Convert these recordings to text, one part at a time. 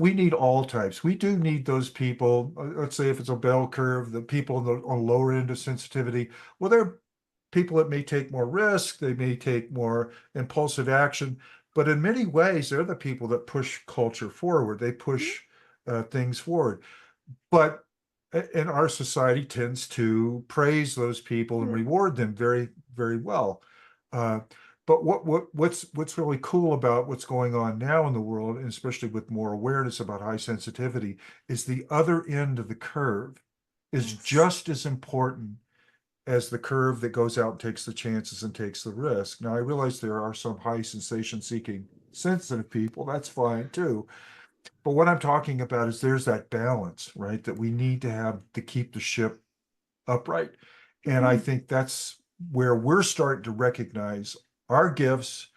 We need all types. We do need those people. Let's say if it's a bell curve, the people on the lower end of sensitivity. Well, they're people that may take more risk, they may take more impulsive action, but in many ways, they're the people that push culture forward. They push things forward. But and our society tends to praise those people and Yeah. reward them very, very well. Uh, but what's really cool about what's going on now in the world, and especially with more awareness about high sensitivity, is the other end of the curve is Yes. just as important as the curve that goes out and takes the chances and takes the risk. Now, I realize there are some high sensation seeking sensitive people. That's fine too. But what I'm talking about is there's that balance, right? That we need to have to keep the ship upright. And I Mhm. think that's where we're starting to recognize our gifts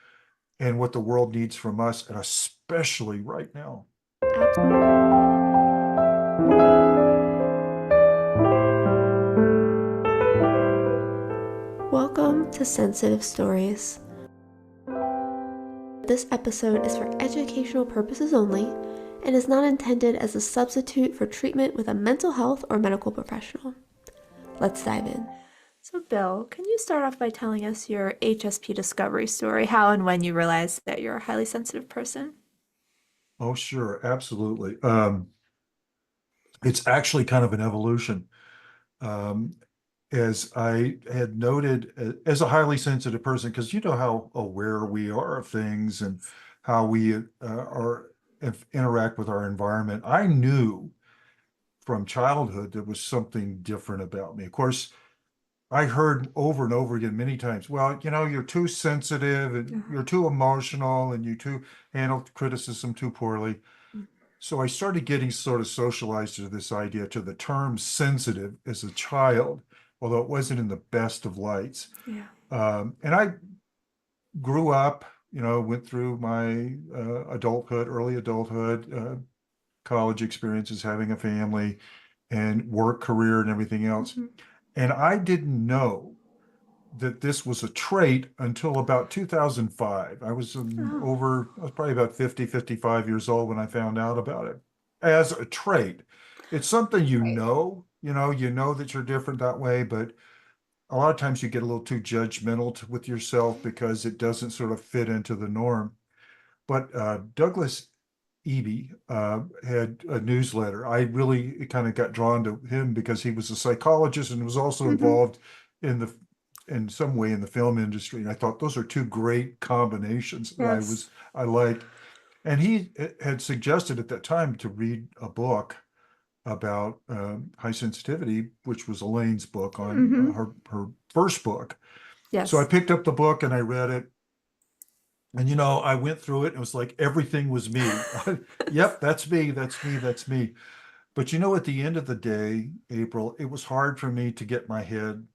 and what the world needs from us, and especially right now. Welcome to Sensitive Stories. This episode is for educational purposes only and is not intended as a substitute for treatment with a mental health or medical professional. Let's dive in. So, Bill, can you start off by telling us your HSP discovery story, how and when you realized that you're a highly sensitive person? Oh, sure, absolutely. It's actually kind of an evolution. Um, as I had noted, as a highly sensitive person, because you know how aware we are of things and how we interact with our environment. I knew from childhood there was something different about me. Of course, I heard over and over again many times, well, you're too sensitive and Uh-huh. you're too emotional and you too handle criticism too poorly. So I started getting sort of socialized to this idea, to the term sensitive as a child, although it wasn't in the best of lights. Yeah. And I grew up, went through my adulthood, early adulthood, college experiences, having a family and work career and everything else. Mm-hmm. And I didn't know that this was a trait until about 2005. Oh. I was probably about 50, 55 years old when I found out about it as a trait. It's something Right. you know that you're different that way, but a lot of times you get a little too judgmental with yourself because it doesn't sort of fit into the norm. But Douglas Eby had a newsletter. I really kind of got drawn to him because he was a psychologist and was also Mm-hmm. involved in the in some way in the film industry. And I thought those are two great combinations that Yes. I liked. And he had suggested at that time to read a book about high sensitivity, which was Elaine's book on Mm-hmm. her first book. So I Yes. picked up the book and I read it. And I went through it and it was like everything was me. Yep, that's me, that's me, that's me. But at the end of the day, April, it was hard for me to get my head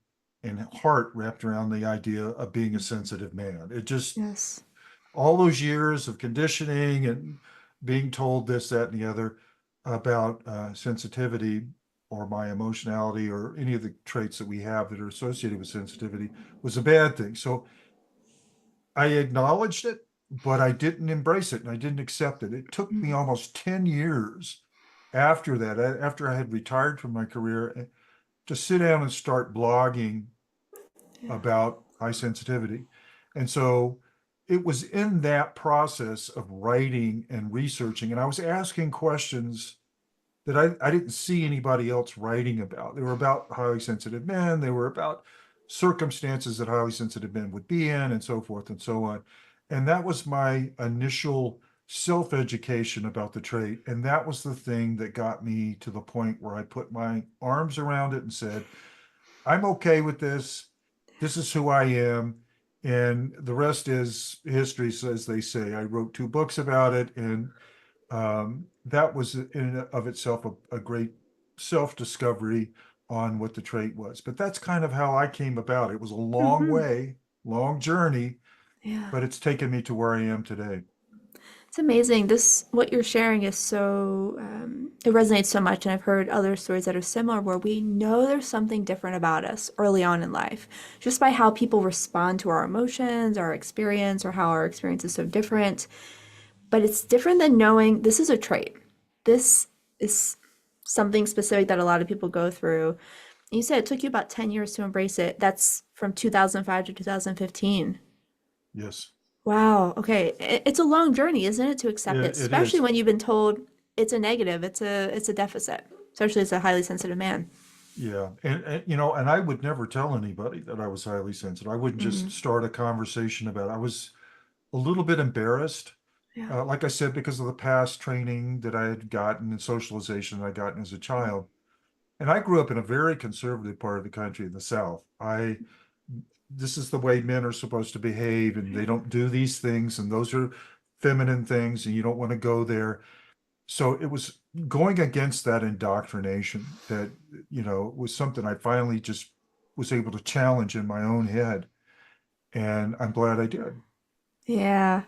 and heart wrapped around the idea of being a sensitive man. It just, Yes. all those years of conditioning and being told this, that, and the other about sensitivity or my emotionality or any of the traits that we have that are associated with sensitivity was a bad thing. So I acknowledged it, but I didn't embrace it and I didn't accept it. It took me Mm-hmm. almost 10 years after that, after I had retired from my career, to sit down and start blogging Yeah. about high sensitivity. And so it was in that process of writing and researching, and I was asking questions that I didn't see anybody else writing about. They were about highly sensitive men, they were about circumstances that highly sensitive men would be in, and so forth and so on. And that was my initial self-education about the trait. And that was the thing that got me to the point where I put my arms around it and said, I'm okay with this. This is who I am. And the rest is history, as they say. I wrote two books about it, and that was in and of itself a great self-discovery on what the trait was. But that's kind of how I came about. It was a long Mm-hmm. way, long journey, Yeah. but it's taken me to where I am today. It's amazing. What you're sharing is it resonates so much. And I've heard other stories that are similar where we know there's something different about us early on in life, just by how people respond to our emotions, our experience, or how our experience is so different. But it's different than knowing this is a trait. this is something specific that a lot of people go through. You said it took you about 10 years to embrace it. That's from 2005 to 2015. Yes, Wow. Okay. It's a long journey, isn't it, to accept it, it especially is. when you've been told it's a negative, it's a deficit, especially as a highly sensitive man. Yeah. And I would never tell anybody that I was highly sensitive. I wouldn't just Hmm. start a conversation about it. I was a little bit embarrassed, Yeah. like I said, because of the past training that I had gotten and socialization that I'd gotten as a child. And I grew up in a very conservative part of the country in the South. This is the way men are supposed to behave, and they don't do these things, and those are feminine things, and you don't want to go there. So it was going against that indoctrination that, was something I finally just was able to challenge in my own head. And I'm glad I did. Yeah.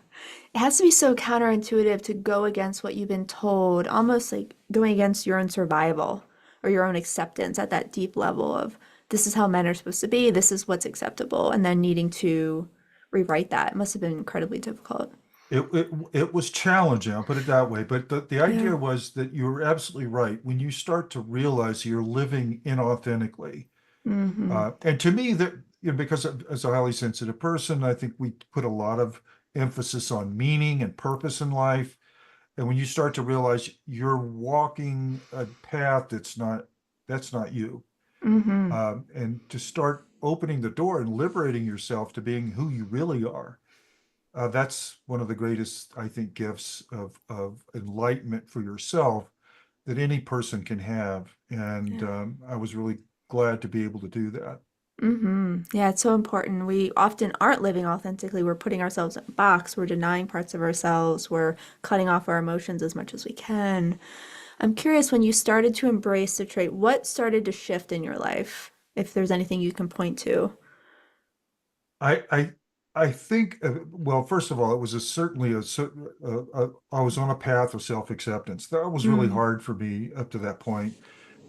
It has to be so counterintuitive to go against what you've been told, almost like going against your own survival or your own acceptance at that deep level of this is how men are supposed to be, this is what's acceptable, and then needing to rewrite that. It must have been incredibly difficult. It was challenging, I'll put it that way. But the Yeah. idea was that you're absolutely right. When you start to realize you're living inauthentically, Mm-hmm. and to me, that because as a highly sensitive person, I think we put a lot of emphasis on meaning and purpose in life. And when you start to realize you're walking a path that's not you, Mm-hmm. and to start opening the door and liberating yourself to being who you really are, that's one of the greatest, I think, gifts of enlightenment for yourself that any person can have. And Yeah. I was really glad to be able to do that. Mm-hmm. Yeah, it's so important. We often aren't living authentically. We're putting ourselves in a box. We're denying parts of ourselves. We're cutting off our emotions as much as we can. I'm curious when you started to embrace the trait, what started to shift in your life? If there's anything you can point to. I I I think, well, first of all, it was certainly I was on a path of self-acceptance. That was really Mm, hard for me up to that point,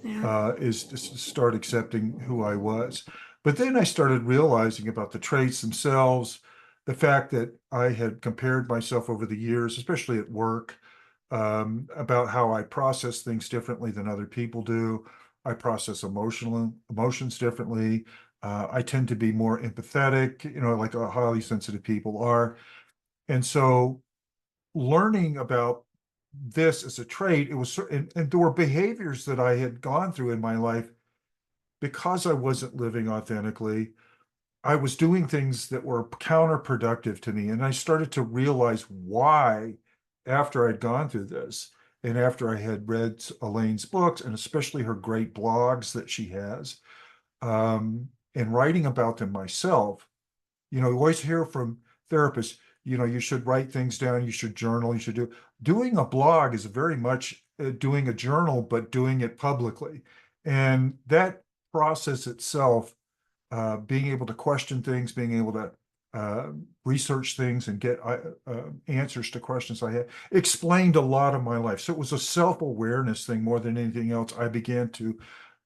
yeah. is to start accepting who I was. But then I started realizing about the traits themselves, the fact that I had compared myself over the years, especially at work, about how I process things differently than other people do. I process emotions differently. I tend to be more empathetic, like highly sensitive people are. And so learning about this as a trait, and there were behaviors that I had gone through in my life because I wasn't living authentically. I was doing things that were counterproductive to me. And I started to realize why after I'd gone through this and after I had read Elaine's books and especially her great blogs that she has, and writing about them myself. You always hear from therapists, you should write things down, you should journal, you should doing a blog is very much doing a journal, but doing it publicly. And that process itself, being able to question things, being able to research things and get answers to questions I had, explained a lot of my life. So it was a self-awareness thing more than anything else. I began to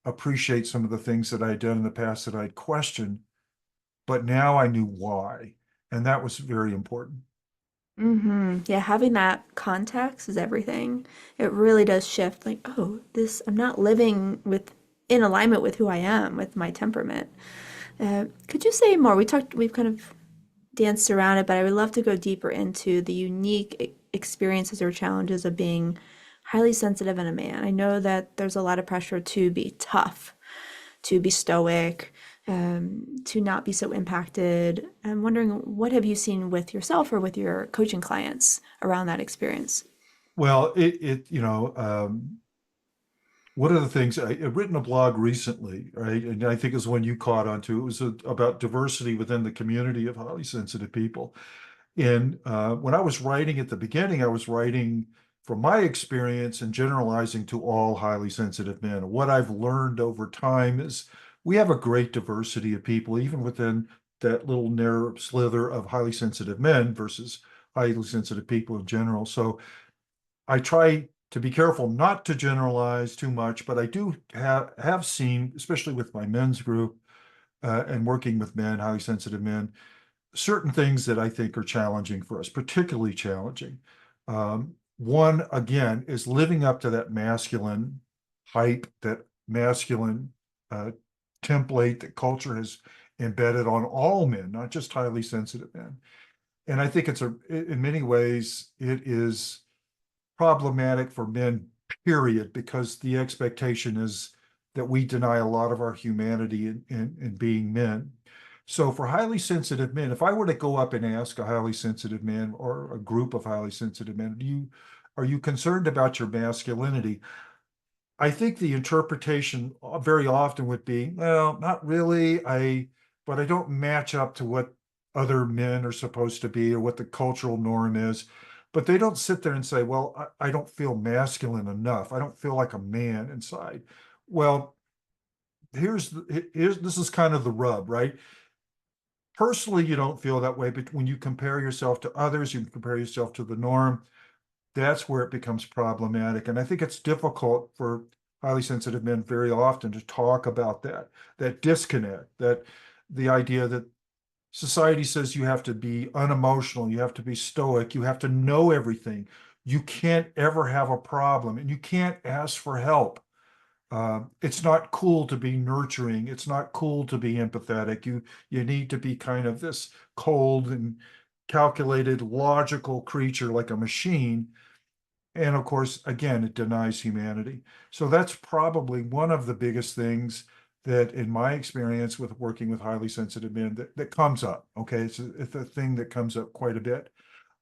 appreciate some of the things that I'd done in the past that I'd questioned, but now I knew why. And that was very important. Mm-hmm. Yeah, having that context is everything. It really does shift like, oh, this, I'm not living with in alignment with who I am, with my temperament. Could you say more? We've kind of danced around it, but I would love to go deeper into the unique experiences or challenges of being highly sensitive in a man. I know that there's a lot of pressure to be tough, to be stoic, to not be so impacted. I'm wondering, what have you seen with yourself or with your coaching clients around that experience? Well, one of the things I've written a blog recently, right? And I think is when you caught on to it was about diversity within the community of highly sensitive people. And when I was writing at the beginning, I was writing from my experience and generalizing to all highly sensitive men. What I've learned over time is we have a great diversity of people, even within that little narrow slither of highly sensitive men versus highly sensitive people in general. So I try to be careful not to generalize too much, but I do have seen, especially with my men's group, and working with men, highly sensitive men, certain things that I think are challenging for us, particularly challenging. one, again, is living up to that masculine hype, that masculine uh, template that culture has embedded on all men, not just highly sensitive men. And I think in many ways, it is problematic for men, period, because the expectation is that we deny a lot of our humanity in being men. So for highly sensitive men, if I were to go up and ask a highly sensitive man or a group of highly sensitive men, are you concerned about your masculinity? I think the interpretation very often would be, well, not really. But I don't match up to what other men are supposed to be or what the cultural norm is. But they don't sit there and say, well, I don't feel masculine enough. I don't feel like a man inside. Well, this is kind of the rub, right? Personally, you don't feel that way, but when you compare yourself to others, you compare yourself to the norm, that's where it becomes problematic. And I think it's difficult for highly sensitive men very often to talk about that disconnect, that the idea that society says you have to be unemotional, you have to be stoic, you have to know everything. You can't ever have a problem and you can't ask for help. It's not cool to be nurturing. It's not cool to be empathetic. You need to be kind of this cold and calculated, logical creature like a machine. And of course, again, it denies humanity. So that's probably one of the biggest things that, in my experience with working with highly sensitive men, that comes up. Okay. It's a thing that comes up quite a bit.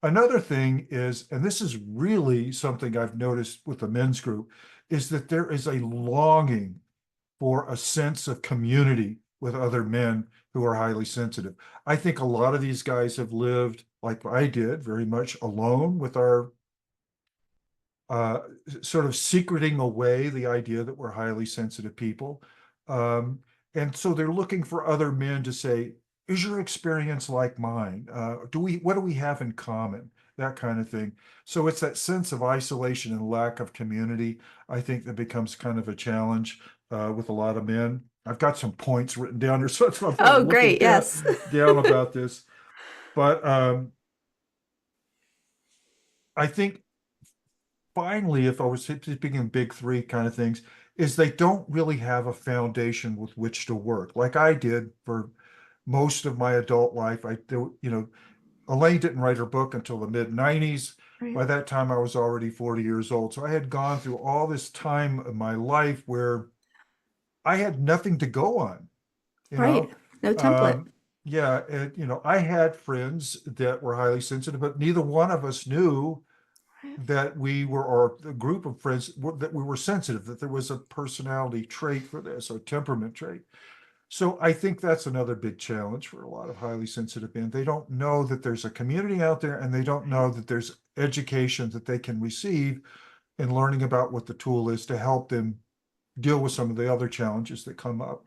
Another thing is, and this is really something I've noticed with the men's group, is that there is a longing for a sense of community with other men who are highly sensitive. I think a lot of these guys have lived like I did, very much alone with our uh, sort of secreting away the idea that we're highly sensitive people. Um, and so they're looking for other men to say, is your experience like mine? What do we have in common? That kind of thing. So it's that sense of isolation and lack of community, I think, that becomes kind of a challenge with a lot of men. I've got some points written down here, so that's what Oh, I'm looking great. Yes. down about this. But I think finally, if I was speaking in big three kind of things, is they don't really have a foundation with which to work, like I did for most of my adult life. Elaine didn't write her book until the mid 90s. Right. By that time, I was already 40 years old. So I had gone through all this time of my life where I had nothing to go on, you Right. know? No template. Um, yeah, I had friends that were highly sensitive, but neither one of us knew Right. that we were, or a group of friends that we were sensitive, that there was a personality trait for this or temperament trait. So I think that's another big challenge for a lot of highly sensitive men. They don't know that there's a community out there and they don't know that there's education that they can receive in learning about what the tool is to help them deal with some of the other challenges that come up.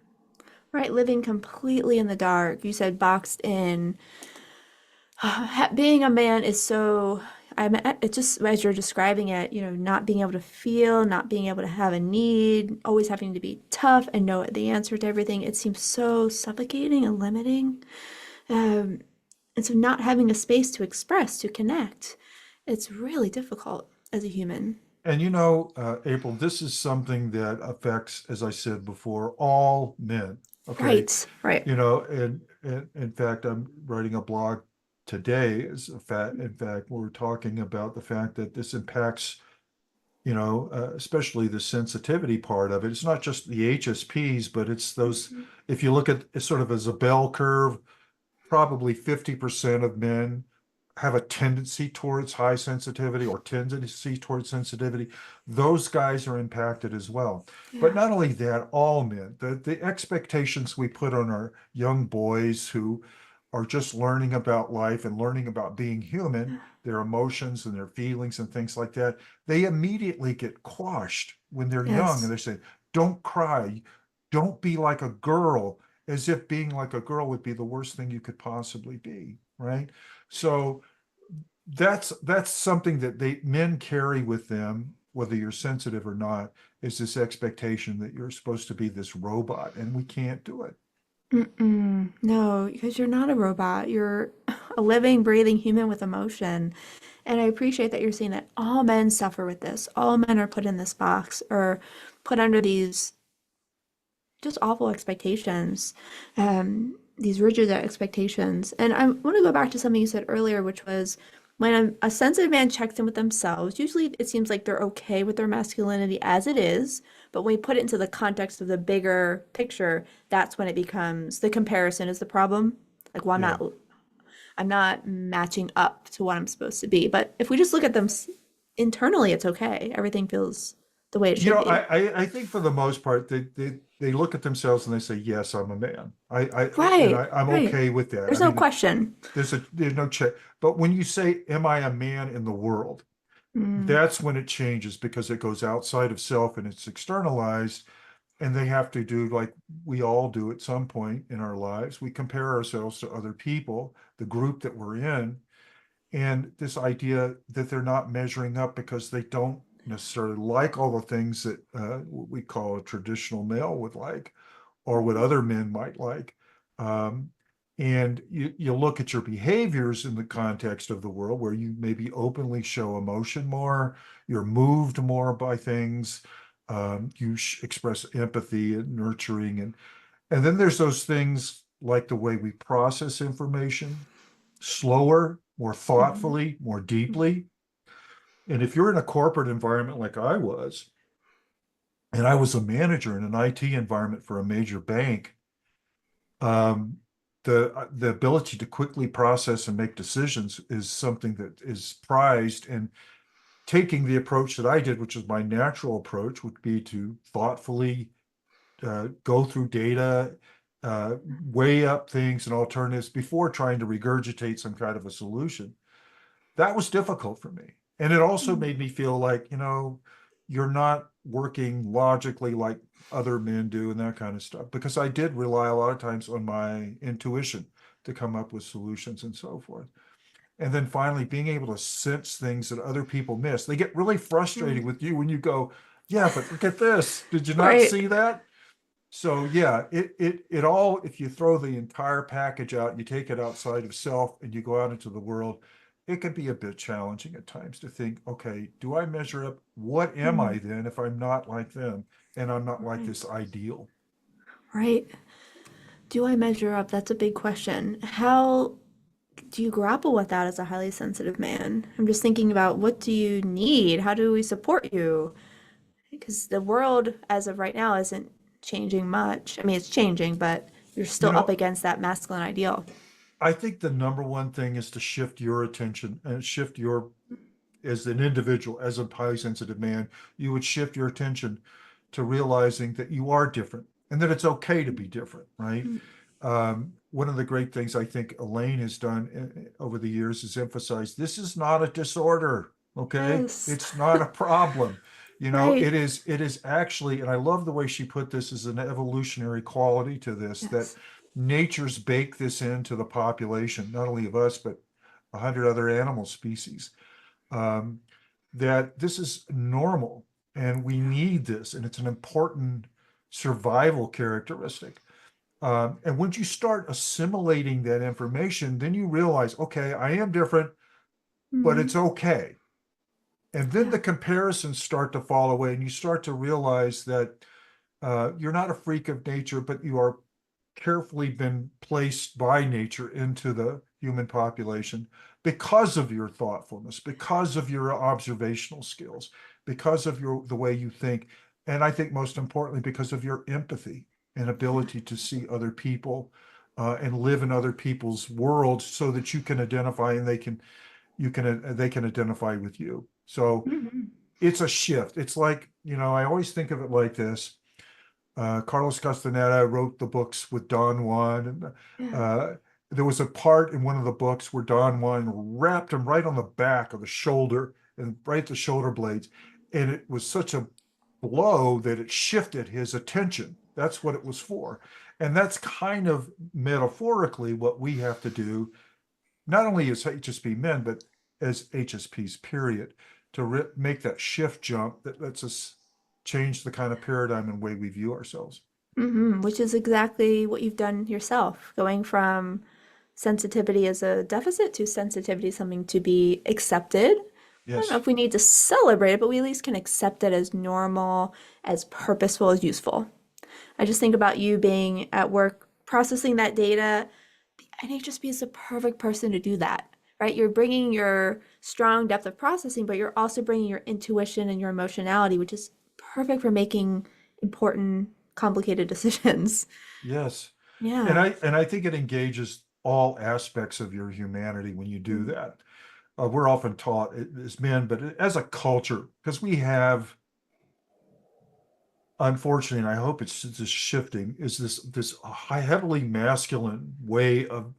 Right. Living completely in the dark. You said boxed in. Being a man is so, it's just as you're describing it, not being able to feel, not being able to have a need, always having to be tough and know the answer to everything. It seems so suffocating and limiting. Um, and so not having a space to express, to connect, it's really difficult as a human. And April, this is something that affects, as I said before, all men. Okay. Right, right. And in fact, I'm writing a blog today. In fact, we're talking about the fact that this impacts, especially the sensitivity part of it. It's not just the HSPs, but it's those, Mhm. if you look at it sort of as a bell curve, probably 50% of men have a tendency towards high sensitivity or tendency towards sensitivity. Those guys are impacted as well. But Yeah, not only that, all men, the expectations we put on our young boys who are just learning about life and learning about being human, yeah, their emotions and their feelings and things like that, they immediately get quashed when they're young and yes. they say, don't cry, don't be like a girl, as if being like a girl would be the worst thing you could possibly be, right? So that's something that men carry with them, whether you're sensitive or not, is this expectation that you're supposed to be this robot, and we can't do it. Mm-mm. No, because you're not a robot. You're a living, breathing human with emotion. And I appreciate that you're saying that all men suffer with this. All men are put in this box or put under these just awful expectations, these rigid expectations. And I want to go back to something you said earlier, which was when a sensitive man checks in with themselves, usually it seems like they're okay with their masculinity as it is. But when we put it into the context of the bigger picture, that's when it becomes the comparison is the problem. Like, well, Yeah. I'm not matching up to what I'm supposed to be. But if we just look at them internally, it's okay. Everything feels the way it You should know, be. I think for the most part, they look at themselves and they say, yes, I'm a man. Right, I'm right. okay with that. There's I no mean, question. there's no check. But when you say, am I a man in the world? Mm, That's when it changes because it goes outside of self and it's externalized. And they have to do like we all do at some point in our lives. We compare ourselves to other people, the group that we're in, and this idea that they're not measuring up because they don't necessarily like all the things that what we call a traditional male would like or what other men might like. Um, and you look at your behaviors in the context of the world where you maybe openly show emotion more, you're moved more by things, you express empathy and nurturing. And then there's those things like the way we process information, slower, more mhm, thoughtfully, more deeply. And if you're in a corporate environment like I was, and I was a manager in an IT environment for a major bank, um, the ability to quickly process and make decisions is something that is prized. And taking the approach that I did, which is my natural approach, would be to thoughtfully go through data, weigh up things and alternatives before trying to regurgitate some kind of a solution. That was difficult for me. And it also mm, made me feel like, you're not working logically like other men do and that kind of stuff. Because I did rely a lot of times on my intuition to come up with solutions and so forth. And then finally being able to sense things that other people miss. They get really frustrated mm. with you when you go, yeah, but look at this. Did you not Right. see that? So yeah, it all, if you throw the entire package out, you take it outside of self and you go out into the world, it can be a bit challenging at times to think, okay, do I measure up? What am I Mm, then if I'm not like them and I'm not like right. this ideal? Right. Do I measure up? That's a big question. How do you grapple with that as a highly sensitive man? I'm just thinking about what do you need? How do we support you? Because the world, as of right now, isn't changing much. I mean, it's changing, but you're You still up know, against that masculine ideal. I think the number one thing is to shift your attention and shift your, as an individual, as a highly sensitive man, you would shift your attention to realizing that you are different and that it's okay to be different, right? Mm, One of the great things I think Elaine has done over the years is emphasize this is not a disorder, okay? yes. It's not a problem. Right. It is actually, and I love the way she put this as an evolutionary quality to this, that Yes. nature's baked this into the population, not only of us, but 100 other animal species, um, that this is normal and we need this, and it's an important survival characteristic. And once you start assimilating that information, then you realize, okay, I am different, but Mm, it's okay. And then yeah. the comparisons start to fall away, and you start to realize that you're not a freak of nature, but you are carefully been placed by nature into the human population because of your thoughtfulness, because of your observational skills, because of the way you think, and I think most importantly, because of your empathy and Yeah. ability to see other people and live in other people's worlds so that you can identify and they can identify with you. So Mhm. it's a shift. It's like, I always think of it like this. Carlos Castaneda wrote the books with Don Juan, and Yeah. uh, there was a part in one of the books where Don Juan wrapped him right on the back of the shoulder and right at the shoulder blades, and it was such a blow that it shifted his attention. That's what it was for, and that's kind of metaphorically what we have to do, not only as HSP men, but as HSPs, period, to make that shift jump that lets us change the kind of paradigm and way we view ourselves. Which is exactly what you've done yourself, going from sensitivity as a deficit to sensitivity something to be accepted. I don't know Yes, if we need to celebrate it, but we at least can accept it as normal, as purposeful, as useful. I just think about you being at work processing that data. And HSP is the perfect person to do that, right? You're bringing your strong depth of processing, but you're also bringing your intuition and your emotionality, which is perfect for making important, complicated decisions. yes. And Yeah. I think it engages all aspects of your humanity when you do Mm. that. We're often taught as men, but as a culture, because we have, unfortunately, and I hope it's just shifting, is this high, heavily masculine way of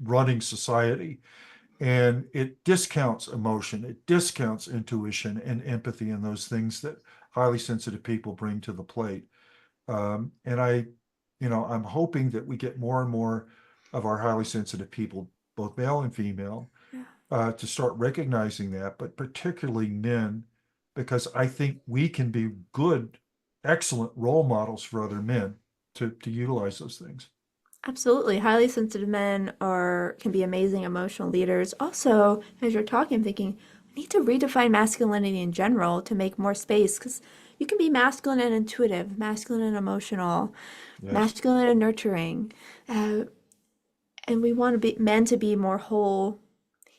running society, and it discounts emotion, it discounts intuition and empathy and those things that highly sensitive people bring to the plate. And I'm hoping that we get more and more of our highly sensitive people, both male and female, Yeah. to start recognizing that, but particularly men, because I think we can be good, excellent role models for other men to utilize those things. Absolutely. Highly sensitive men are can be amazing emotional leaders. Also, as you're talking, I'm thinking we need to redefine masculinity in general to make more space because you can be masculine and intuitive, masculine and emotional, Yes, masculine and nurturing. Uh, and we want to be men to be more whole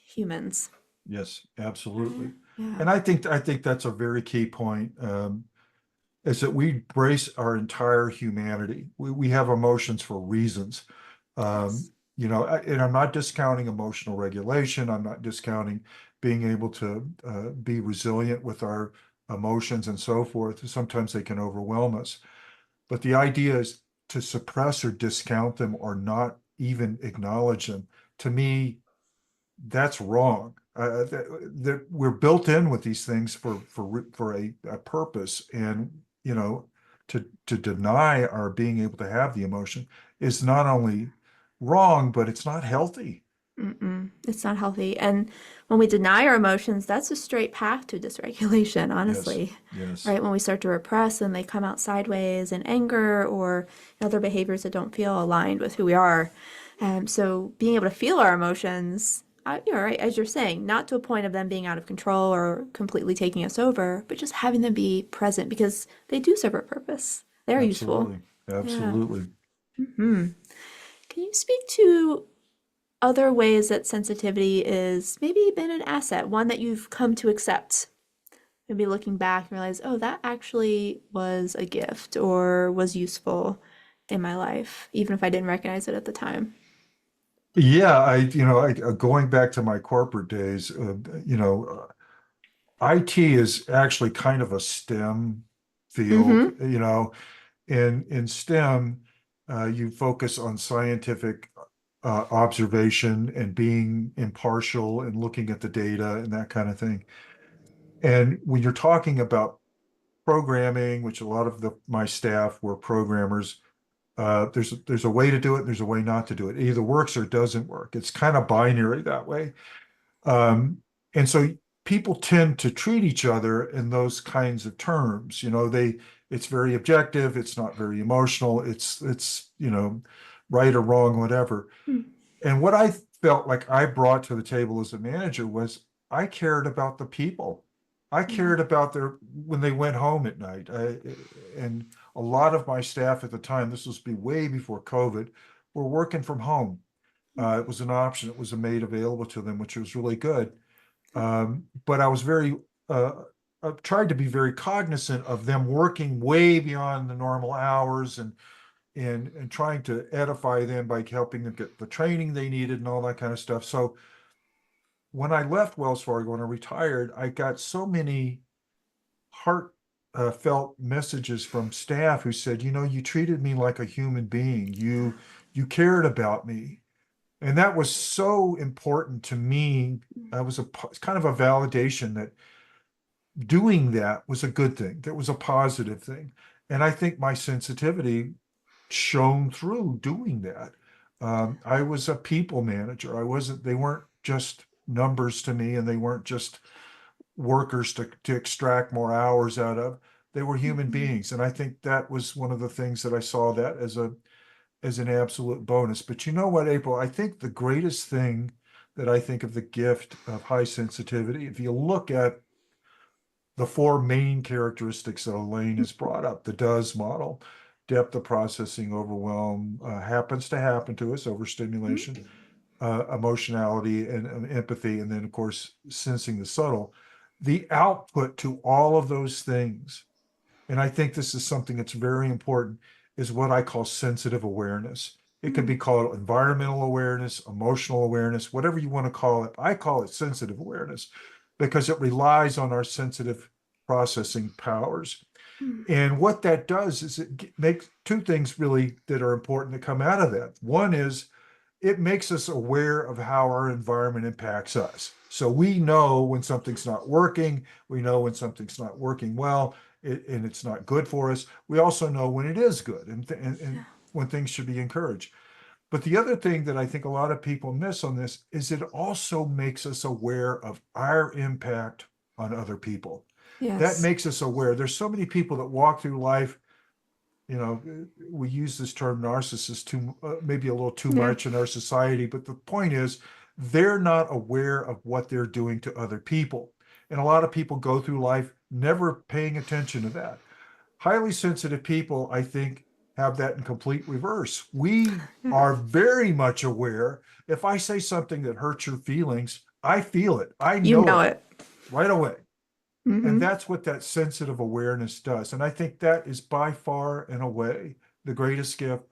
humans. yes, Right? absolutely. Yeah. And I think that's a very key point. Is that we brace our entire humanity. We have emotions for reasons. Um, Yes. and I'm not discounting emotional regulation. I'm not discounting being able to be resilient with our emotions and so forth. Sometimes they can overwhelm us. But the idea is to suppress or discount them or not even acknowledge them. To me, that's wrong. That we're built in with these things for a purpose, and to deny our being able to have the emotion is not only wrong, but it's not healthy. Mm-mm. It's not healthy. And when we deny our emotions, that's a straight path to dysregulation, Yes, honestly. yes, Right? When we start to repress and they come out sideways in anger or in other behaviors that don't feel aligned with who we are. So being able to feel our emotions, you're right, as you're saying, not to a point of them being out of control or completely taking us over, but just having them be present because they do serve a purpose. They're useful. absolutely, Yeah. absolutely. Hmm. Can you speak to other ways that sensitivity is maybe been an asset, one that you've come to accept? Maybe looking back and realize, oh, that actually was a gift or was useful in my life, even if I didn't recognize it at the time. Yeah, going back to my corporate days, IT is actually kind of a STEM field, Mm-hmm. In STEM, you focus on scientific observation and being impartial and looking at the data and that kind of thing. And when you're talking about programming, which a lot of my staff were programmers, there's a way to do it, and there's a way not to do it. It either works or it doesn't work. It's kind of binary that way. And so people tend to treat each other in those kinds of terms. It's very objective, it's not very emotional, it's right or wrong, whatever. And what I felt like I brought to the table as a manager was I cared about the people. I Yeah. cared about their when they went home at night. And a lot of my staff at the time, this was way before COVID, were working from home. It was an option. It was made available to them, which was really good. But I was uh, tried to be very cognizant of them working way beyond the normal hours and trying to edify them by helping them get the training they needed and all that kind of stuff. So when I left Wells Fargo, when I retired, I got so many heart felt messages from staff who said, you treated me like a human being. You cared about me. And that was so important to me. It was kind of a validation that doing that was a good thing. That was a positive thing. And I think my sensitivity shone through doing that. I was a people manager. They weren't just numbers to me, and they weren't just workers to extract more hours out of. They were human Mhm. beings. And I think that was one of the things that I saw that as an absolute bonus. But you know what, April? I think the greatest thing that I think of the gift of high sensitivity, if you look at the four main characteristics that Elaine has brought up, the does model, depth of processing, overwhelm, happens to happen to us, overstimulation, emotionality, and empathy, and then, of course, sensing the subtle. The output to all of those things, and I think this is something that's very important, is what I call sensitive awareness. It could be Mm. called environmental awareness, emotional awareness, whatever you want to call it. I call it sensitive awareness because it relies on our sensitive processing powers. Mm. And what that does is it makes two things really that are important to come out of that. One is it makes us aware of how our environment impacts us. So we know when something's not working, we know when something's not working well, and it's not good for us. We also know when it is good and Yeah. when things should be encouraged. But the other thing that I think a lot of people miss on this is it also makes us aware of our impact on other people. That Yes. makes us aware. There's so many people that walk through life, you know, we use this term narcissist too, maybe a little too Yeah. much in our society, but the point is they're not aware of what they're doing to other people. And a lot of people go through life never paying attention to that. Highly sensitive people, I think, have that in complete reverse. We Yeah. are very much aware. If I say something that hurts your feelings, I feel it. I You know know it it. right away. And Mm-hmm. that's what that sensitive awareness does. And I think that is by far and away the greatest gift.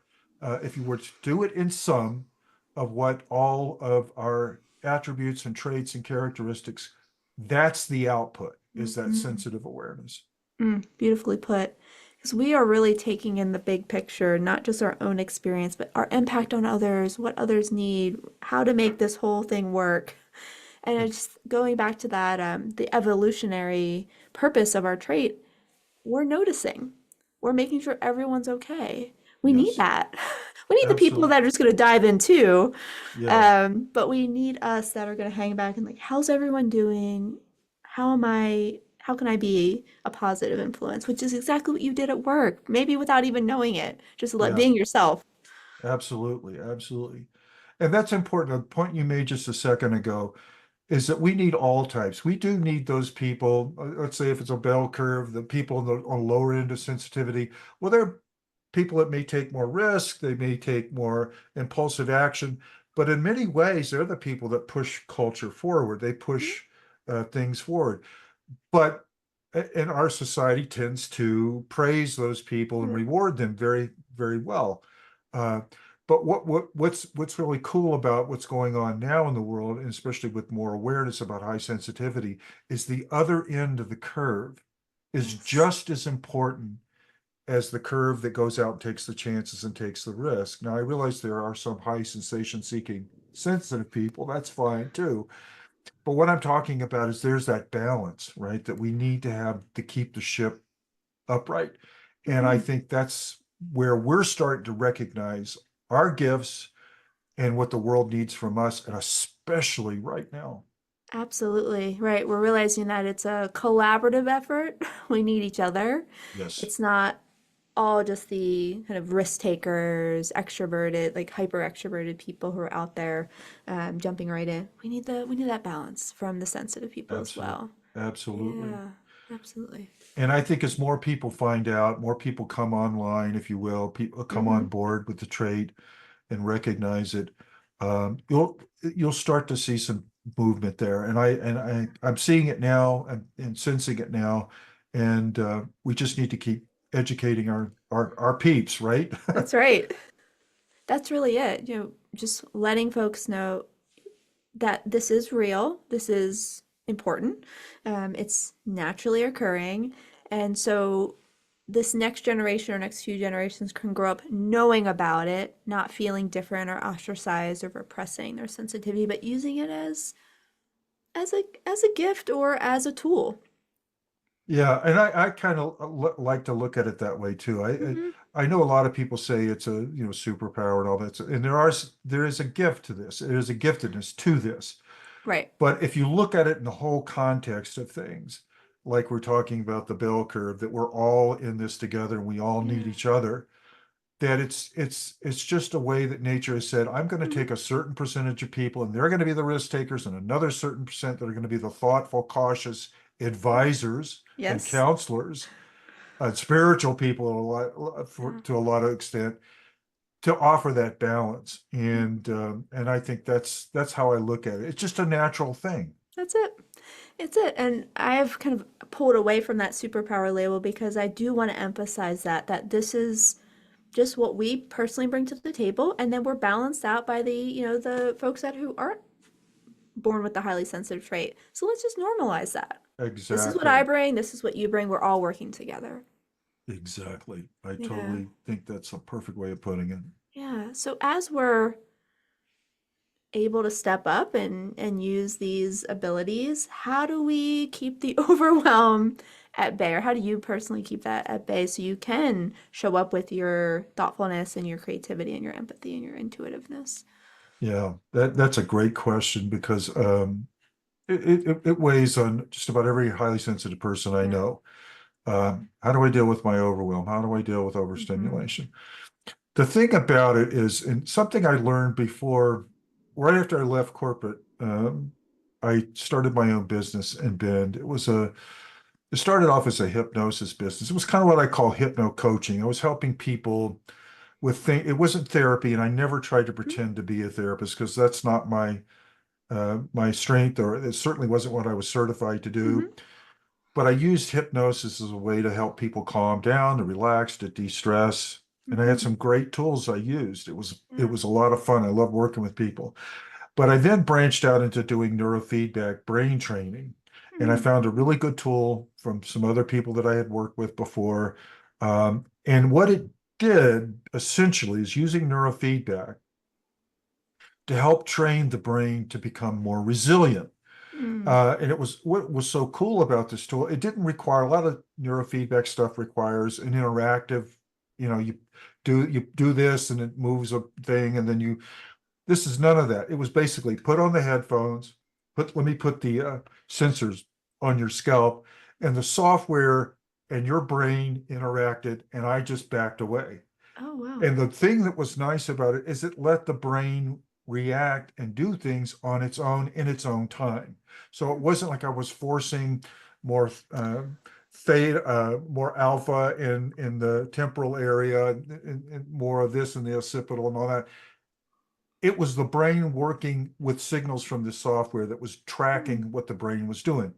If you were to do it in sum of what all of our attributes and traits and characteristics, that's the output, is that Mm-hmm. sensitive awareness. Mm, beautifully put. Because we are really taking in the big picture, not just our own experience, but our impact on others, what others need, how to make this whole thing work. And it's going back to that, the evolutionary purpose of our trait, we're noticing. We're making sure everyone's okay. We need Yes, that. We need the people absolutely. that are just going to dive in too. Yeah, But we need us that are going to hang back and like, how's everyone doing? How can I be a positive influence? Which is exactly what you did at work, maybe without even knowing it, just like yeah, being yourself. absolutely, absolutely. And that's important. A point you made just a second ago is that we need all types. We do need those people. Let's say if it's a bell curve, the people on the lower end of sensitivity. Well, they're people that may take more risk, they may take more impulsive action, but in many ways, they're the people that push culture forward. They push things forward. But and our society tends to praise those people and Yeah. reward them very, very well. Uh, but what's really cool about what's going on now in the world, and especially with more awareness about high sensitivity, is the other end of the curve is Yes. just as important as the curve that goes out and takes the chances and takes the risk. Now, I realize there are some high sensation seeking sensitive people. That's fine too. But what I'm talking about is there's that balance, right? That we need to have to keep the ship upright. And I Mhm. think that's where we're starting to recognize our gifts and what the world needs from us, and especially right now. Absolutely. Right. We're realizing that it's a collaborative effort. We need each other. Yes. It's not all just the kind of risk takers, extroverted, like hyper extroverted people who are out there jumping right in. We need that balance from the sensitive people as Absolutely. well. Absolutely. Yeah, absolutely. And I think as more people find out, more people come online, if you will, people come Mm-hmm. on board with the trade and recognize it, you'll start to see some movement there. I'm seeing it now and sensing it now, and we just need to keep educating our peeps, right? That's right. That's really it. You know, just letting folks know that this is real, this is important, it's naturally occurring, and so this next generation or next few generations can grow up knowing about it, not feeling different or ostracized or repressing their sensitivity, but using it as a gift or as a tool. Yeah, and I kind of like to look at it that way too. Hmm. I know a lot of people say it's a superpower and all that, and there is a gift to this. There is a giftedness to this. Right. But if you look at it in the whole context of things, like we're talking about the bell curve, that we're all in this together and we all need Yeah. each other, that it's just a way that nature has said, I'm going to Mhm. take a certain percentage of people and they're going to be the risk takers, and another certain percent that are going to be the thoughtful, cautious advisors and Yes. counselors, spiritual people Yeah. to a lot of extent, to offer that balance. Mhm. And I think that's how I look at it. It's just a natural thing. That's it. It's it. And I've kind of pulled away from that superpower label because I do want to emphasize that this is just what we personally bring to the table, and then we're balanced out by the folks that who aren't born with the highly sensitive trait. So let's just normalize that. This is what I Exactly. bring, this is what you bring. We're all working together. Exactly. I Yeah. totally think that's a perfect way of putting it. Yeah. So as we're able to step up and use these abilities, how do we keep the overwhelm at bay? Or how do you personally keep that at bay so you can show up with your thoughtfulness and your creativity and your empathy and your intuitiveness? Yeah, that's a great question because it weighs on just about every highly sensitive person I Yeah. know. How do I deal with my overwhelm? How do I deal with Mm-hmm. overstimulation? The thing about it is, and something I learned before, right after I left corporate, I started my own business in Bend. It started off as a hypnosis business. It was kind of what I call hypno-coaching. I was helping people with things. It wasn't therapy, and I never tried to pretend to be a therapist because that's not my strength, or it certainly wasn't what I was certified to Mm-hmm. do. But I used hypnosis as a way to help people calm down, to relax, to de-stress. And I had Mm-hmm. some great tools I used. It Yeah. was a lot of fun. I love working with people. But I then branched out into doing neurofeedback brain training. And I Mm-hmm. found a really good tool from some other people that I had worked with before. And what it did essentially is using neurofeedback to help train the brain to become more resilient. Mm. And it was what was so cool about this tool. It didn't require a lot of neurofeedback stuff requires an interactive, you do this and it moves a thing, and then this is none of that. It was basically put on the headphones, let me put the sensors on your scalp, and the software and your brain interacted, and I just backed away. Oh, wow. And the thing that was nice about it is it let the brain react and do things on its own in its own time. So it wasn't like I was forcing more theta, more alpha in the temporal area, and more of this in the occipital and all that. It was the brain working with signals from the software that was Mm. tracking what the brain was doing.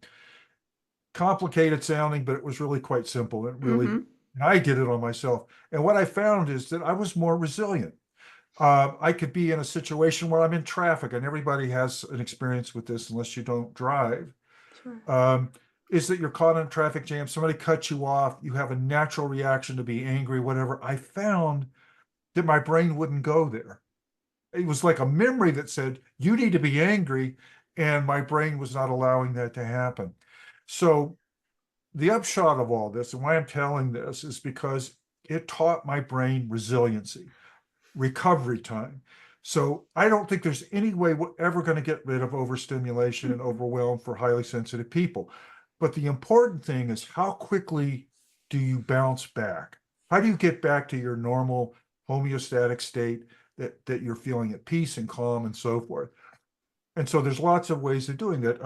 Complicated sounding, but it was really quite simple. Mm-hmm. And I did it on myself. And what I found is that I was more resilient. I could be in a situation where I'm in traffic, and everybody has an experience with this unless you don't drive. Sure. Um, is that you're caught in a traffic jam, somebody cuts you off, you have a natural reaction to be angry, whatever. I found that my brain wouldn't go there. It was like a memory that said, you need to be angry, and my brain was not allowing that to happen. So the upshot of all this, and why I'm telling this, is because it taught my brain resiliency, recovery time. So I don't think there's any way we're ever going to get rid of overstimulation and Mm-hmm. overwhelm for highly sensitive people. But the important thing is, how quickly do you bounce back? How do you get back to your normal homeostatic state, that you're feeling at peace and calm and so forth? And so there's lots of ways of doing that.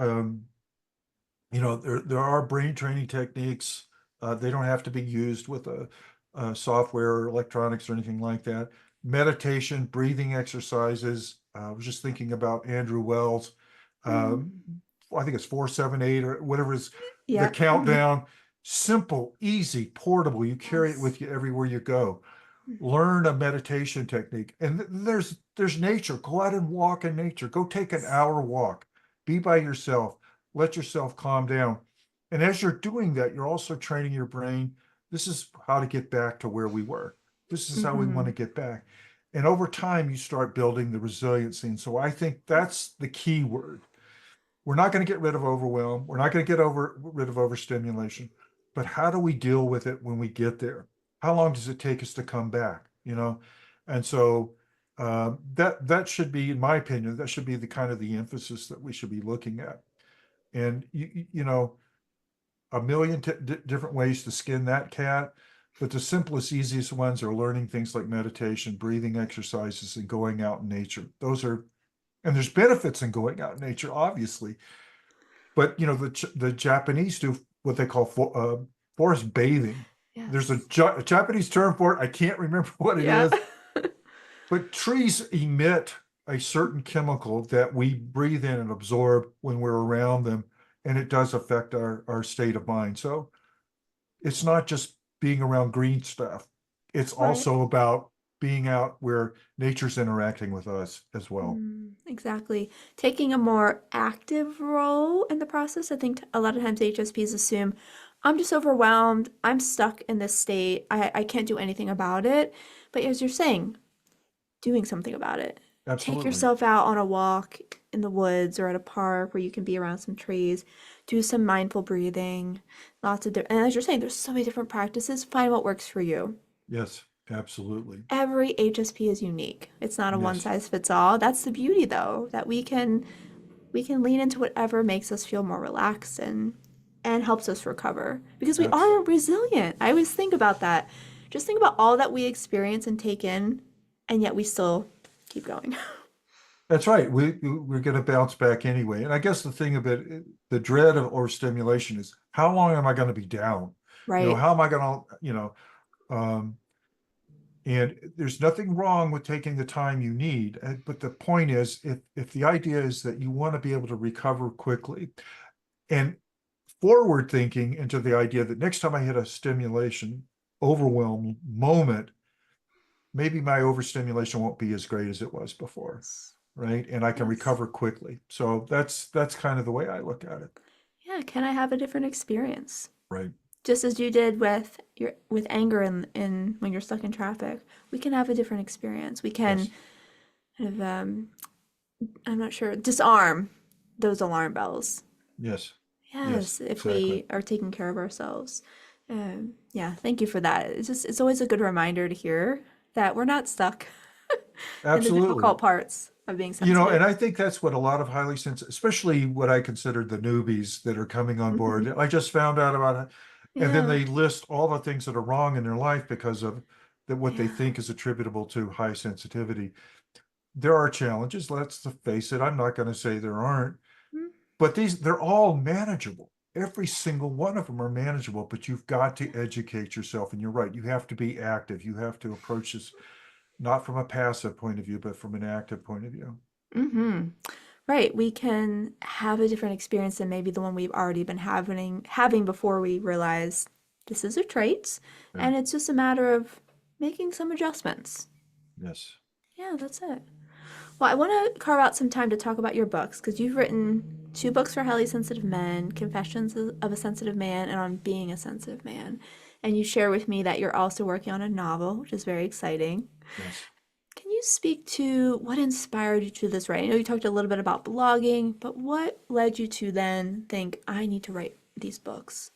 There are brain training techniques. They don't have to be used with a software or electronics or anything like that. Meditation, breathing exercises. I was just thinking about Andrew Wells. Mm. Um, I think it's 478 or whatever is the Yeah. Mm-hmm. countdown. Simple, easy, portable. You carry it Yes. with you everywhere you go. Learn a meditation technique. And there's nature. Go out and walk in nature. Go take an Yes. hour walk. Be by yourself. Let yourself calm down. And as you're doing that, you're also training your brain. This is how to get back to where we were. This is how we want Mm-hmm. to get back. And over time, you start building the resiliency. And so I think that's the key word. We're not going to get rid of overwhelm. We're not going to get rid of overstimulation. But how do we deal with it when we get there? How long does it take us to come back? And so that should be, in my opinion, that should be the kind of the emphasis that we should be looking at. And a million different ways to skin that cat, but the simplest, easiest ones are learning things like meditation, breathing exercises, and going out in nature. Those are, and there's benefits in going out in nature, obviously, but the Japanese do what they call forest bathing. There's a Yes. Japanese term for it. I can't remember what it Yeah. is, but trees emit a certain chemical that we breathe in and absorb when we're around them, and it does affect our state of mind. So it's not just being around green stuff. It's Right. also about being out where nature's interacting with us as well. Exactly. Taking a more active role in the process. I think a lot of times HSPs assume I'm just overwhelmed. I'm stuck in this state. I can't do anything about it. But as you're saying, doing something about it. Take Absolutely. yourself out on a walk in the woods or at a park where you can be around some trees. Do some mindful breathing. Lots of different, and as you're saying, there's so many different practices. Find what works for you. Yes, absolutely. Every HSP is unique. It's not a one Yes, size fits all. That's the beauty though, that we can lean into whatever makes us feel more relaxed and helps us recover because we that's are resilient. I always think about that. Just think about all that we experience and take in, and yet we still keep going. that's right. We're going to bounce back anyway. And I guess the thing about it, the dread of overstimulation is how long am I going to be down? Right. How am I going to, and there's nothing wrong with taking the time you need. But the point is, if the idea is that you want to be able to recover quickly and forward thinking into the idea that next time I hit a stimulation overwhelm moment, maybe my overstimulation won't be as great as it was before, Yes. right? And I can Yes. recover quickly. So that's kind of the way I look at it. Yeah, can I have a different experience? Right. Just as you did with anger in when you're stuck in traffic, we can have a different experience. We can Yes. kind of I'm not sure, disarm those alarm bells. Yes. Yes. Yes, if Exactly. we are taking care of ourselves. Yeah, thank you for that. It's always a good reminder to hear that we're not stuck in the Absolutely. difficult parts of being sensitive. And I think that's what a lot of highly sensitive, especially what I consider the newbies that are coming on board. Hmm. I just found out about it. And then Yeah, they list all the things that are wrong in their life because of what they yeah. think is attributable to high sensitivity. There are challenges, let's face it. I'm not going to say there aren't, Mm. but they're all manageable. Every single one of them are manageable, but you've got to educate yourself. And you're right, you have to be active. You have to approach this not from a passive point of view, but from an active point of view. Mm-hmm. Right, we can have a different experience than maybe the one we've already been having before we realize this is a trait, Yeah. and it's just a matter of making some adjustments. Yes. Yeah, that's it. Well, I want to carve out some time to talk about your books because you've written two books for highly sensitive men, Confessions of a Sensitive Man, and on Being a Sensitive Man. And you share with me that you're also working on a novel, which is very exciting. Yes. Can you speak to what inspired you to this writing? I know you talked a little bit about blogging, but what led you to then think, I need to write these books?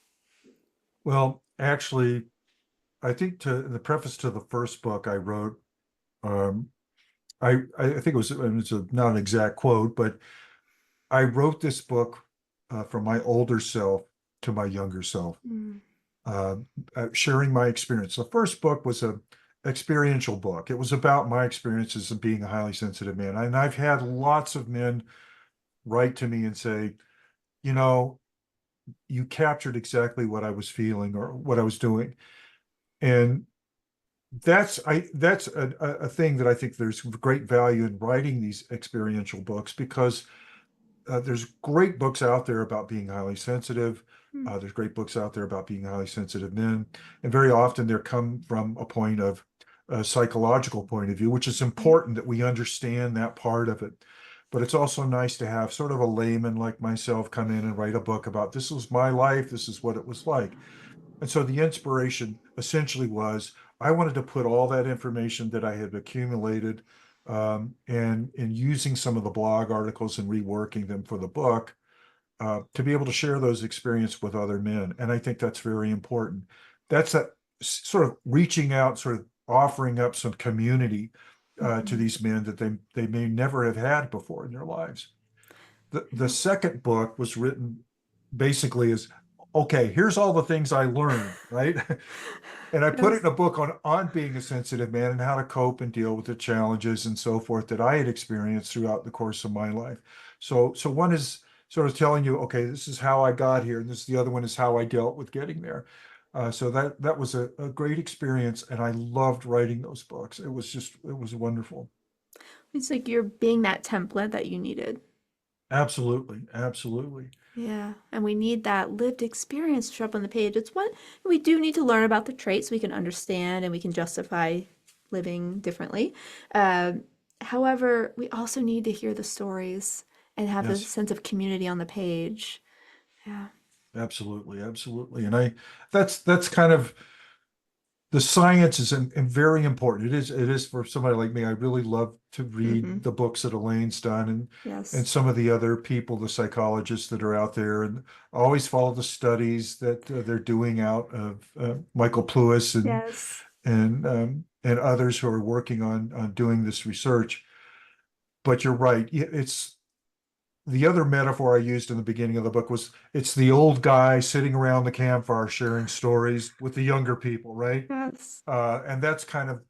Well, actually, I think to the preface to the first book I wrote, um, I think it was, and it's not an exact quote, but I wrote this book from my older self to my younger self, Mm, uh, sharing my experience. The first book was a experiential book. It was about my experiences of being a highly sensitive man. And I've had lots of men write to me and say, you know, you captured exactly what I was feeling or what I was doing. And that's a thing that I think there's great value in writing these experiential books because there's great books out there about being highly sensitive. mm, There's great books out there about being highly sensitive men, and very often they come from a point of a psychological point of view, which is right. important that we understand that part of it. But it's also nice to have sort of a layman like myself come in and write a book about this was my life, this is what it was like. And so the inspiration essentially was I wanted to put all that information that I had accumulated and using some of the blog articles and reworking them for the book to be able to share those experiences with other men. And I think that's very important. That's that sort of reaching out, sort of offering up some community to Mhm. these men that they may never have had before in their lives. The Yeah. second book was written basically as okay, here's all the things I learned, right? And I put it in Yes. a book on being a sensitive man and how to cope and deal with the challenges and so forth that I had experienced throughout the course of my life. So one is sort of telling you, okay, this is how I got here, and the other one is how I dealt with getting there. So that was a great experience, and I loved writing those books. It was wonderful. It's like you're being that template that you needed. Absolutely, absolutely. Yeah, and we need that lived experience to show up on the page. It's what we do need to learn about the traits so we can understand and we can justify living differently. Um, However, we also need to hear the stories and have this Yes. sense of community on the page. Yeah. Absolutely, absolutely. And that's kind of the science is very important. It is for somebody like me. I really love to Mm-hmm. read the books that Elaine's done and Yes. some of the other people, the psychologists that are out there, and always follow the studies that they're doing out of Michael Plewis Yes. and others who are working on doing this research. But you're right. It's the other metaphor I used in the beginning of the book was it's the old guy sitting around the campfire sharing stories with the younger people, right? Yes. And that's kind of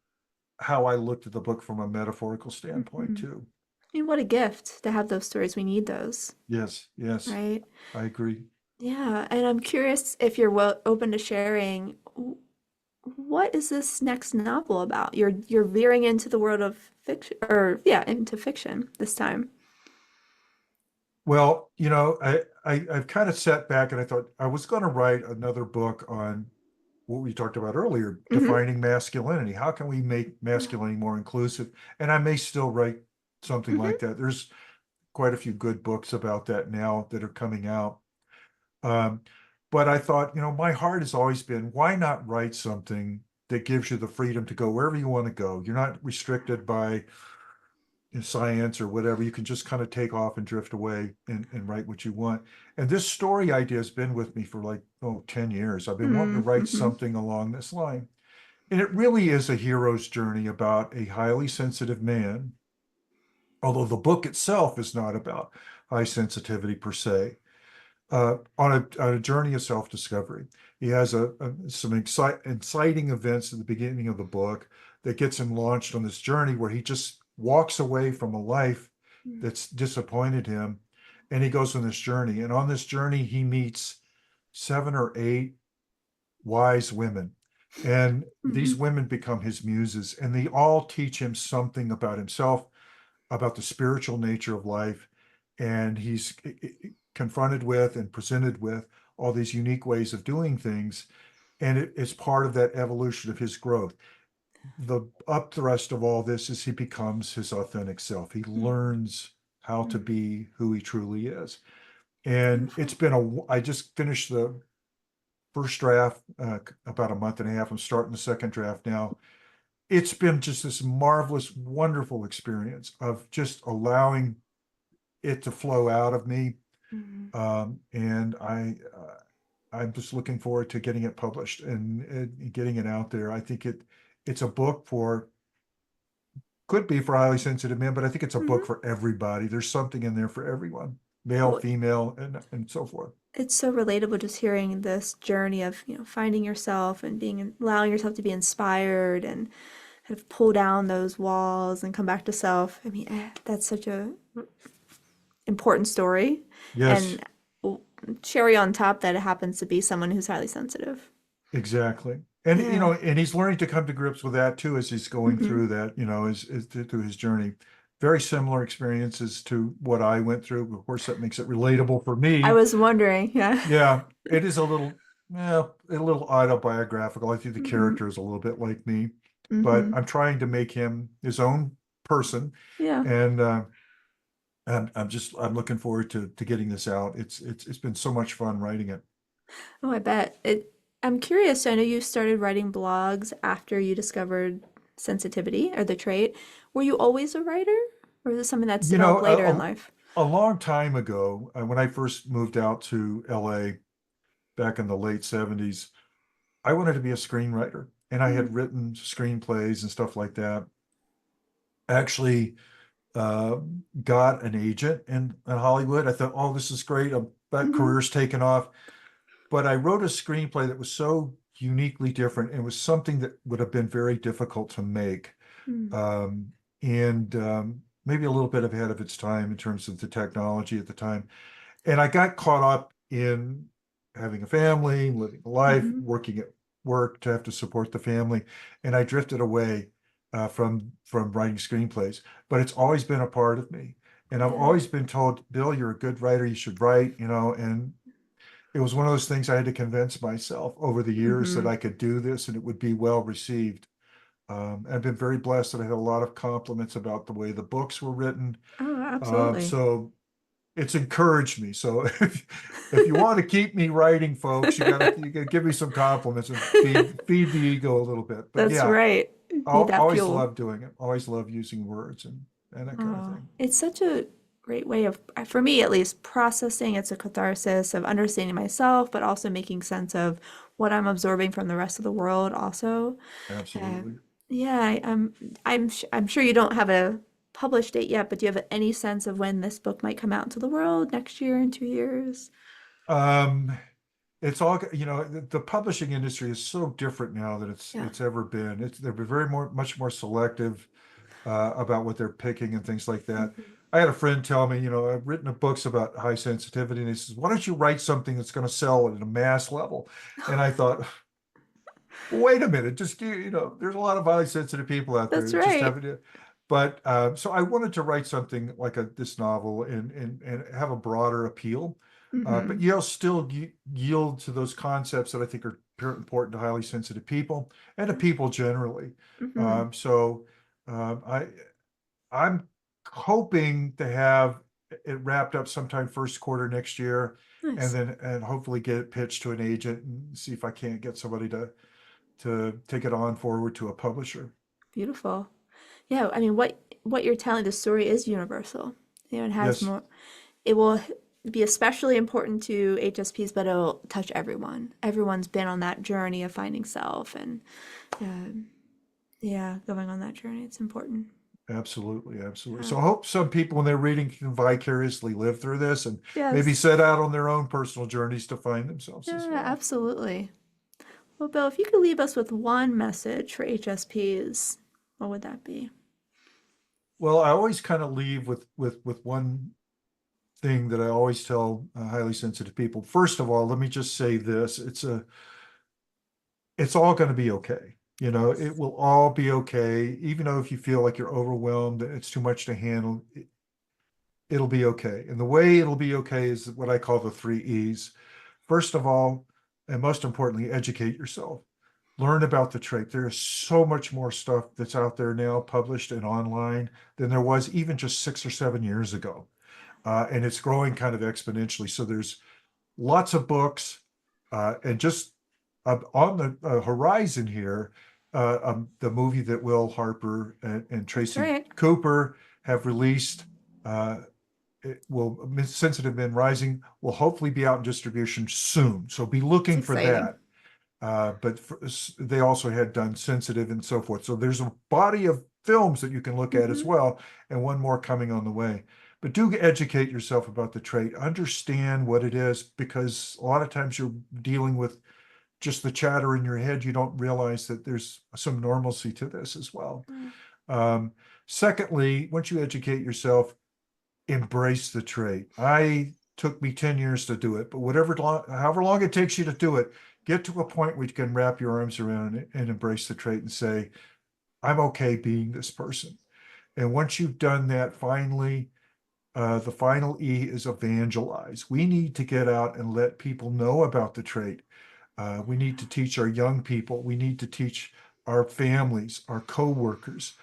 how I looked at the book from a metaphorical standpoint Mm-hmm. too. I mean, what a gift to have those stories. We need those, Yes, yes, right? I agree. Yeah, and I'm curious if you're open to sharing. What is this next novel about? You're veering into the world of fiction, or yeah, into fiction this time. Well, I've kind of sat back and I thought I was going to write another book on what we talked about earlier, Mm-hmm. defining masculinity. How can we make masculinity more inclusive? And I may still write something like Mm-hmm. that. There's quite a few good books about that now that are coming out. Um, but I thought, my heart has always been, why not write something that gives you the freedom to go wherever you want to go? You're not restricted by science or whatever. You can just kind of take off and drift away and write what you want. And this story idea has been with me for like, 10 years. I've been wanting to write Mm-hmm. something along this line. And it really is a hero's journey about a highly sensitive man, although the book itself is not about high sensitivity per se, on a journey of self-discovery. He has some inciting events at the beginning of the book that gets him launched on this journey where he just walks away from a life that's disappointed him, and he goes on this journey. And on this journey, he meets 7 or 8 wise women. And these Mm-hmm. women become his muses, and they all teach him something about himself, about the spiritual nature of life. And he's confronted with and presented with all these unique ways of doing things. And it's part of that evolution of his growth. The upthrust of all this is he becomes his authentic self. He learns how to Mm-hmm. be who he truly is. And Beautiful. I just finished the first draft about a month and a half. I'm starting the second draft now. It's been just this marvelous, wonderful experience of just allowing it to flow out of me. Mm-hmm. And I'm just looking forward to getting it published and getting it out there. I think it's a book for could be for highly sensitive men, but I think it's a book Mm-hmm. for everybody. There's something in there for everyone, male, Well, female, and so forth. it's so relatable just hearing this journey of, finding yourself and allowing yourself to be inspired and kind of pull down those walls and come back to self. I mean, that's such a important story. Yes, And cherry on top that it happens to be someone who's highly sensitive. exactly. And Yeah. and he's learning to come to grips with that too as he's going Mm-hmm. through that, through his journey. Very similar experiences to what I went through. Of course, that makes it relatable for I me. was wondering, yeah. Yeah, it is a little autobiographical. I think the Mm-hmm. character is a little bit like me, but Mm-hmm. I'm trying to make him his own person, Yeah. and I'm looking forward to getting this out. It's been so much fun writing it. Oh, I bet. I'm curious. So I know you started writing blogs after you discovered sensitivity or the trait. Were you always a writer, or is this something that's You know, developed later in life? a long time ago, when I first moved out to LA back in the late 70s, I wanted to be a screenwriter, and I Mm-hmm. had written screenplays and stuff like that. Actually uh, got an agent in Hollywood. I thought, oh, this is great. That Mm-hmm. career's taken off. but I wrote a screenplay that was so uniquely different. It was something that would have been very difficult to make. Mm. Um, and maybe a little bit ahead of its time in terms of the technology at the time. And I got caught up in having a family, living a life, Mm-hmm. working at work to have to support the family, and I drifted away from writing screenplays. But it's always been a part of me, and I've Yeah. always been told, "Bill, you're a good writer. You should write." And it was one of those things I had to convince myself over the years that Mm-hmm. I could do this and it would be well received. I've been very blessed that I had a lot of compliments about the way the books were written. Oh, absolutely. So it's encouraged me. So if you want to keep me writing, folks, you gotta give me some compliments and feed the ego a little bit. But That's yeah, right. Need I'll that always fuel. love doing it. Always love using words and that kind of Oh, thing. it's such a great way of, for me at least, processing. It's a catharsis of understanding myself, but also making sense of what I'm absorbing from the rest of the world also. Absolutely. Um, yeah, I'm sure you don't have a published date yet, but do you have any sense of when this book might come out into the world next year, in 2 years? Um, it's all, the publishing industry is so different now than it's Yeah. it's ever been. They're very much more selective about what they're picking and things like that. Mhm. I had a friend tell me, I've written books about high sensitivity, and he says, "Why don't you write something that's going to sell at a mass level?" And I thought, well, wait a minute, just there's a lot of highly sensitive people out there That's that just right. haven't. But so I wanted to write something like this novel and have a broader appeal, but Hmm. still yield to those concepts that I think are important to highly sensitive people and to people generally. Hmm. So I I'm hoping to have it wrapped up sometime first quarter next year, Nice. and hopefully get it pitched to an agent and see if I can't get somebody to take it on forward to a publisher. Beautiful. Yeah, I mean, what you're telling, the story is universal. It has Yes, more. It will be especially important to HSPs, but it'll touch everyone. Everyone's been on that journey of finding self, and um, yeah, going on that journey. It's important. absolutely, absolutely. Yeah. So I hope some people, when they're reading, can vicariously live through this and maybe Yes. set out on their own personal journeys to find themselves as Yeah, well. absolutely. Well, Bill, if you could leave us with one message for HSPs, what would that be? Well, I always kind of leave with one thing that I always tell highly sensitive people. First of all, let me just say this: it's all going to be okay. It will all be okay. Even though if you feel like you're overwhelmed, it's too much to handle, it'll be okay. And the way it'll be okay is what I call the three E's. First of all, and most importantly, educate yourself. Learn about the trait. There is so much more stuff that's out there now, published and online, than there was even just 6 or 7 years ago. And it's growing kind of exponentially. So there's lots of books, and just on the horizon here, the movie that Will Harper and That's Tracy right. Cooper have released, uh, Sensitive Men Rising, will hopefully be out in distribution soon. So be It's looking for exciting. that. But they also had done Sensitive and so forth. So there's a body of films that you can look at as Hmm. well, and one more coming on the way. But do educate yourself about the trait, understand what it is, because a lot of times you're dealing with just the chatter in your head. You don't realize that there's some normalcy to this as well. Um, Secondly, once you educate yourself, embrace the trait. I took me 10 years to do it, but however long it takes you to do it, get to a point where you can wrap your arms around it and embrace the trait and say, I'm okay being this person. And once you've done that, finally, the final E is evangelize. We need to get out and let people know about the trait. We need to teach our young people. We need to teach our families, our coworkers.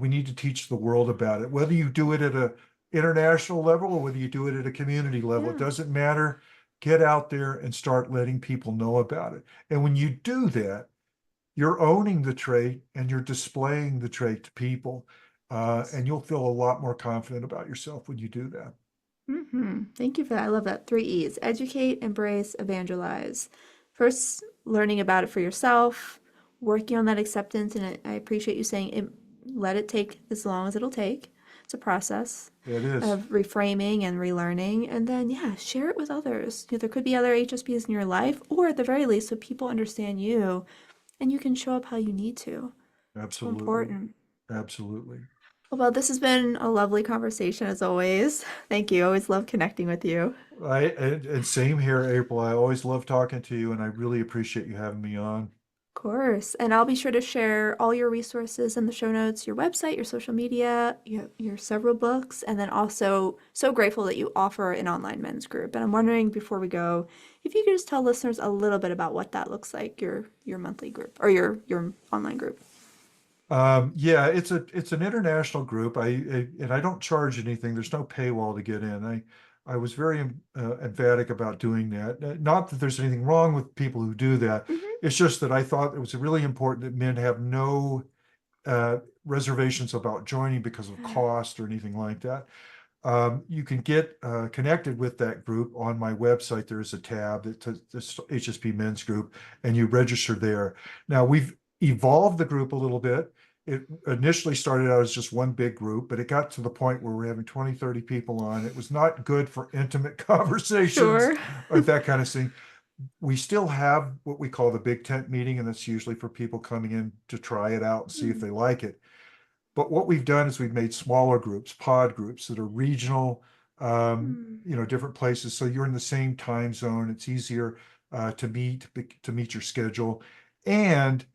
We need to teach the world about it. Whether you do it at a international level or whether you do it at a community level, it Yeah. doesn't matter. Get out there and start letting people know about it. And when you do that, you're owning the trait and you're displaying the trait to people. Yes. And you'll feel a lot more confident about yourself when you do that. Thank you for that. I love that. Three E's: educate, embrace, evangelize. First, learning about it for yourself, working on that acceptance. And I appreciate you saying it, let it take as long as it'll take. It's a process It is. of reframing and relearning. And then, yeah, share it with others. There could be other HSPs in your life, or at the very least, so people understand you and you can show up how you need to. So Absolutely. important. Absolutely. Well, this has been a lovely conversation as always. Thank you. I always love connecting with you. And same here, April. I always love talking to you, and I really appreciate you having me on. Of course. And I'll be sure to share all your resources in the show notes, your website, your social media, your several books, and then also so grateful that you offer an online men's group. And I'm wondering before we go, if you could just tell listeners a little bit about what that looks like, your monthly group or your online group. Yeah, it's an international group. And I don't charge anything. There's no paywall to get in. I was very emphatic about doing that. Not that there's anything wrong with people who do that. Hmm. It's just that I thought it was really important that men have no reservations about joining because of cost or anything like that. You can get connected with that group on my website. There is a tab that says HSP Men's Group, and you register there. Now, we've evolved the group a little bit. It initially started out as just one big group, but it got to the point where we're having 20, 30 people on. It was not good for intimate conversations Sure. or that kind of thing. We still have what we call the big tent meeting, and that's usually for people coming in to try it out and see if Mm. they like it. But what we've done is we've made smaller groups, pod groups that are regional, Mm. different places. So you're in the same time zone. It's easier to meet your schedule, and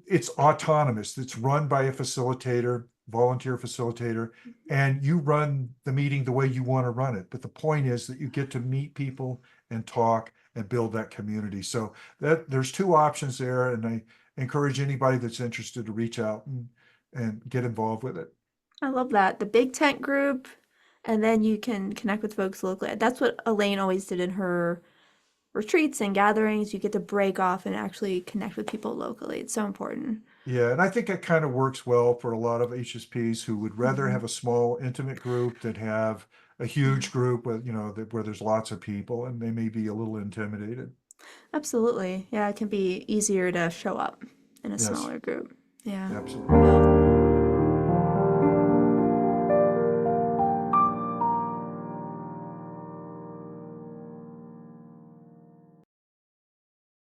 it's autonomous. It's run by a facilitator, volunteer facilitator, and you run the meeting the way you want to run it. But the point is that you get to meet people and talk and build that community. So that there's two options there, and I encourage anybody that's interested to reach out and get involved with it. I love that. The big tent group, and then you can connect with folks locally. That's what Elaine always did in her retreats and gatherings. You get to break off and actually connect with people locally. It's so important. Yeah, and I think it kind of works well for a lot of HSPs who would rather Hmm. have a small, intimate group than have a Yeah, huge group with, where there's lots of people and they may be a little intimidated. absolutely. Yeah, it can be easier to show up in a Yes, smaller group. Yeah. absolutely. Well,